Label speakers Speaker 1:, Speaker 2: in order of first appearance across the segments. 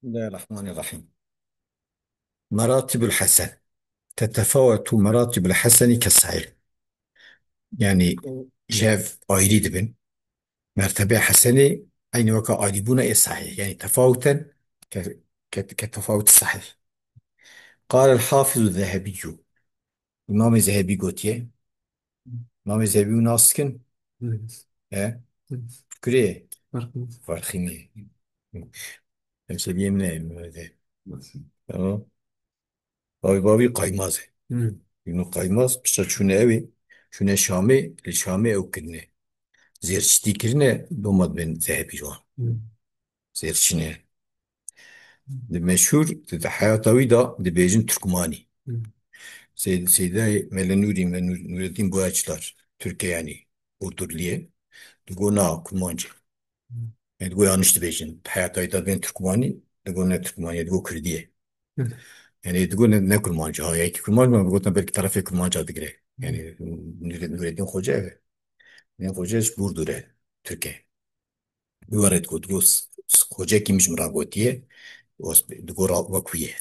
Speaker 1: بسم الله الرحمن الرحيم. مراتب الحسن تتفاوت مراتب الحسن كالصحيح. يعني شاف آيري دبن مرتبة حسنة أين وقع آيربون الصحيح، يعني تفاوتا كتفاوت الصحيح. قال الحافظ الذهبي، الإمام الذهبي قوتيه، الإمام الذهبي ناسكن. ها كريه فرخيني تمثيلية من هذا. تمام. بابي قايمازه. إنه قايماز بشر شو ناوي، شو شامي الشامي أو كنه زير شتي كرنا دومد بن ذهبي جوان زير شنو المشهور تاع حياة طويلة دي بيجن تركماني. سيداي ملنوري من نور الدين بوياجلار Türkiye yani Burdurliye تقولنا كرمانجي، يعني تقول أنا بيجن حياة طويلة بين تركماني، تقولنا تركماني تقول كردية، يعني تقول ناكل مانجا هاي يعني كرمانجي ما بقولنا بالك طرفي كرمانجا تقري يعني نور الدين خوجة من خوجهش بوردوره Türkiye بورد قد قوس خوجة كي مش مرابوتية تقول وكوية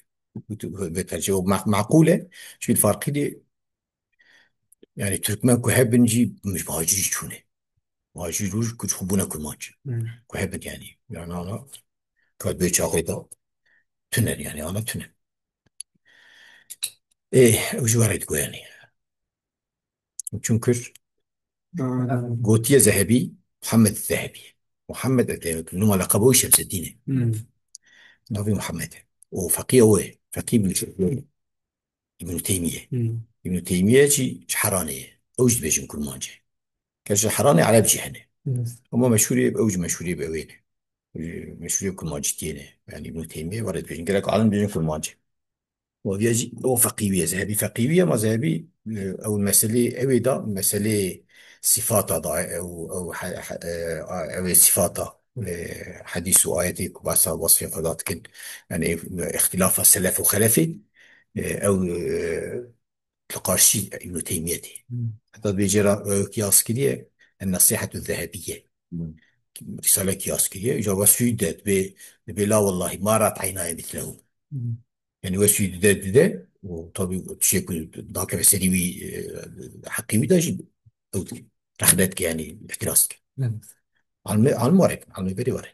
Speaker 1: بترجمة معقولة. شو الفرق دي؟ يعني تركمان كهب نجي مش مهاجرين شونه مهاجرين كنت خبونا كل مانج كهب يعني أنا كاد بيتش عقيدة تنن يعني أنا تنن إيه وش ورد يعني çünkü قوتية ذهبي محمد الذهبي. محمد الذهبي إنه لقبه شمس الدين نبي محمد، وفقيه هو فقيه ابن تيمية. ابن تيمية شي حرانية أوجد بيجم كل مانجا كاش حراني على بجهنة. هما مشهورة بأوج مشهورة بأوين مشهورة كل مانجا تينه، يعني ابن تيمية ورد بيجن قالك عالم بيجن كل مانجا. وبيجي هو فقيوية ذهبي فقيوية ما ذهبي. أو المسألة أوي ده مسألة صفات ضاع أو صفات حديث وآياتي وبعث وصف قضاء كن، يعني اختلاف السلف وخلفه أو القرشي ابن تيمية. حتى بيجرى قياس كده النصيحة الذهبية، رسالة قياس كده إجا وسيدت بلا والله ما رأت عيناي مثله. يعني وسيدت ده وطبي تشيكل ذاك في سريوي حقيقي ده جد أو رحلتك يعني احتراسك على المورد على المبري ورد.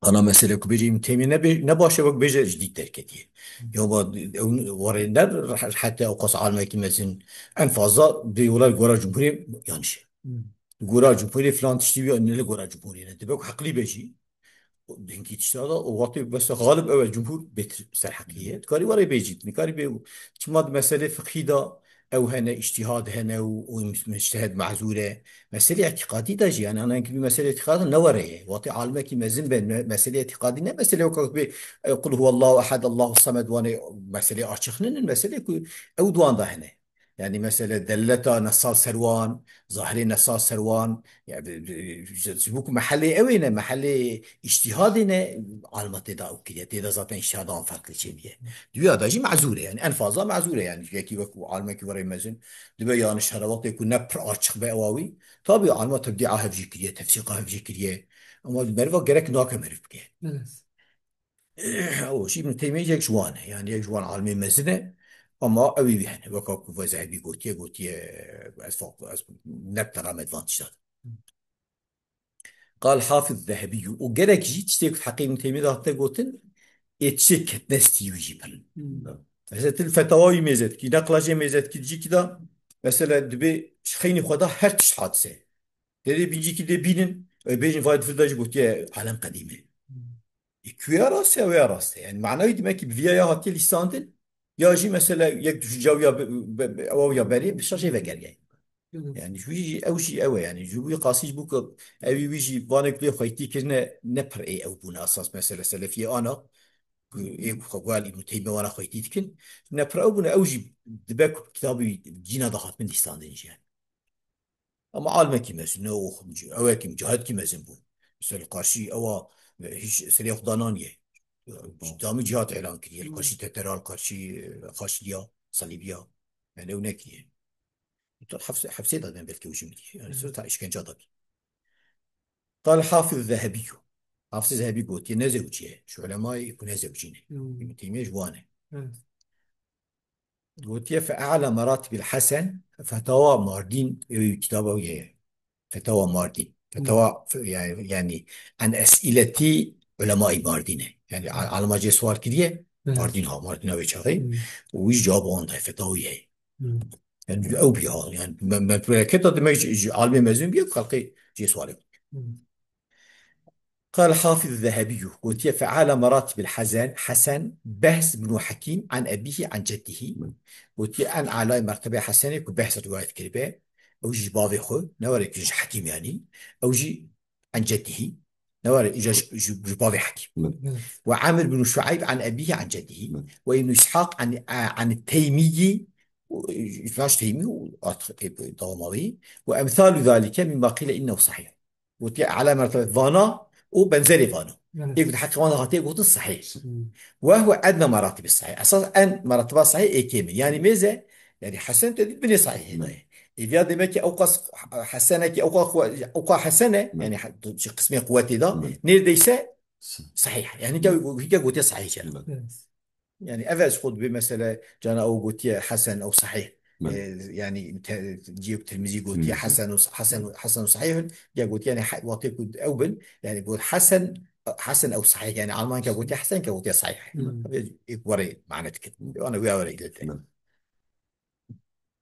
Speaker 1: أنا مثلا كبيجي من تيمي نباشة وك بيجي جديد تركتي يوم ورينا حتى أوقات عالمي كي مثلا أنفاضة بيولا الجورا جمهوري يعني شيء الجورا جمهوري فلان تشتي إن الجورا جمهوري أنت بقى حقلي بيجي دينكي تشتغل ووقت بس غالب أول جمهور بيت سرحقية كاري ورا بيجي كاري بي كما مسألة فقهية أو هنا اجتهاد هنا ومجتهد معذورة. مسألة اعتقادي تجي يعني أنا يمكن مسألة اعتقاد نورية واطي عالمك مازن بين مسألة اعتقادي نه مسألة وكذا يقول هو الله أحد الله الصمد وأنا مسألة أشخنن المسألة أو دوان ده هنا، يعني مثلا دلتا نصاص سروان ظاهري نصاص سروان يعني جبوك محلي قوي محلي اجتهادنا على دا وكذا تدا ذات اجتهاد عن فرق الشيء دي هذا شيء معذوره يعني انفاضه معذوره يعني كي وكو عالمك ورا مزن دبي يعني شهروات يكون نبر اشخ بأواوي طبيعي على ما تبديعها في كذا تفسيقها في كذا اما المرفق جرك ناك مرف كذا أول شيء من تيمية يك جوانه يعني يك جوان عالمي مزنه أما أبي بيهن وكاكو فزعبي قوتي أسفق نبتر عم أدفانتج. قال حافظ الذهبي وجرك جيت تشتيك في حقيقة من تيمية ده تقولن يتشك نستي يجيبن. مثلا الفتاوى ميزات كي نقلاش ميزات كي تجي كده مثلا دبي شخيني خدا هر تش حادثة تدي بيجي كده بينن بيجي فايد في الدجاج قلت عالم قديمة كوي راسته ويا راسته يعني معناه demek ki via ya hakkı lisandır ya ji mesela yek düşünce ya او ya beri bir şey ve gel yani şu işi ev şey ev yani şu bu qasij bu evi bir şey bana kule xayti kirne ne per ev buna asas mesela selefiye ana ev xwal ibn teymi wana xayti kin ne per ev buna ev ji dibek kitabı cina da hat min lisandır yani ama alme ki mesela o ev kim cihat ki mesela bu mesela karşı ev hiç seri xudanan ye دامي جهات اعلان كريه القرشي تترى القرشي خاشليا صليبيا يعني هناك حفصي ده بين بالكي وجمدي يعني صرت اشكنجه ضبي. قال الحافظ الذهبي حافظ ذهبي قوتي نزوجيه شو علماء يكون زوجينه يمتيمي جوانه قوتي فأعلى مراتب الحسن فتوى ماردين كتابه وياه فتوى ماردين فتوى يعني عن أسئلة علماء ماردينه يعني على ما جاء سؤال كده ماردين ها ماردين أبي شغي ويش جواب عنده فتوى وياه يعني أو بيها يعني ما كده ما عالم مزون بيه خلقي جي سؤال قال حافظ الذهبي قلت فعلى مراتب الحسن حسن بهز بن حكيم عن أبيه عن جده قلت أن على مرتبة حسنة كبهز رواية كلبة أو جي بابي خو نوري كيش حكيم يعني أو جي عن جده نوري جي بابي حكيم وعامر بن شعيب عن أبيه عن جده وابن إسحاق عن التيمي فلاش تيمي ضوامضي وأمثال ذلك مما قيل إنه صحيح قلت على مرتبة فانا وبنزلي فانو يقول حق وانا غاتي يقول صحيح وهو ادنى مراتب الصحيح اساس ان مرتبه صحيح اي كامل يعني ميزه يعني حسن تدي بني صحيح هنا إذا دمك أوقات حسنة أوقات حسنة يعني شي قسمي قواتي ذا نير ديسة صحيح يعني هيك قلت صحيح يعني أفاز خذ بمثلا جانا أو قلت حسن أو صحيح يعني جيب تلميذي قلت يا حسن وصحيح يا قلت يعني واعطيك أوبن يعني قلت حسن أو صحيح يعني علمان قلت حسن قلت صحيح وري معناتك أنا ويا وري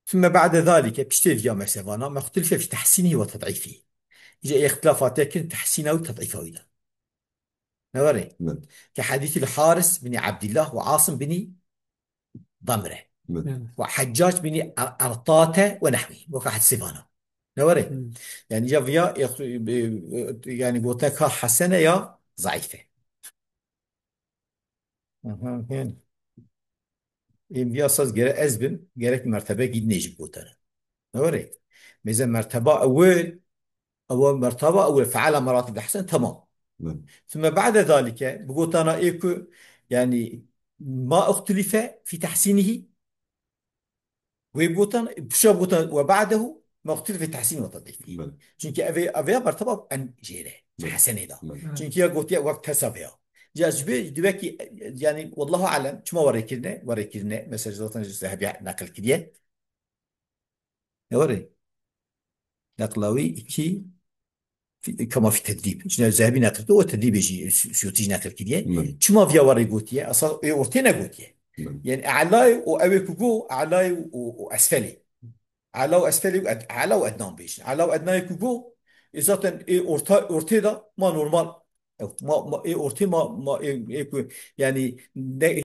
Speaker 1: ثم بعد ذلك بيشتري يا مسافانا مختلفة في تحسينه وتضعيفه جاء اختلافات لكن تحسينه وتضعيفه إذا نوري كحديث الحارس بن عبد الله وعاصم بن ضمره وحجاج بن أرطاة ونحوه وقاحة سيفانا نوري يعني يا يعني قلت لك حسنة يا ضعيفة يعني يا أساس جرى أزبن جرى مرتبة جد نجيب قلتنا نوري ميزان مرتبة أول مرتبة أول فعلى مراتب الحسن تمام ثم بعد ذلك بقول أنا إيكو يعني ما اختلف في تحسينه ويبوتن بشبوتن وبعده مختلف في تحسين وتضعيف çünkü ave مرتبط ان جيره حسنه ده çünkü قلت وقت حسابها جاذبه دبكي يعني والله اعلم كما وريكلنا مثلا zaten ذهبي نقل كده وري نقلاوي iki كما في التدريب شنو ذهبي نقل هو التدريب يجي سيوتي نقل كده كما في وري قلت يا اصلا اورتينا قلت يعني اعلاي وابي كوكو اعلاي واسفلي على واسفلي على وادنى بيش على وادنى يكوكو اذا ايه اورتي ده ما نورمال ما ايه اورتي ما يعني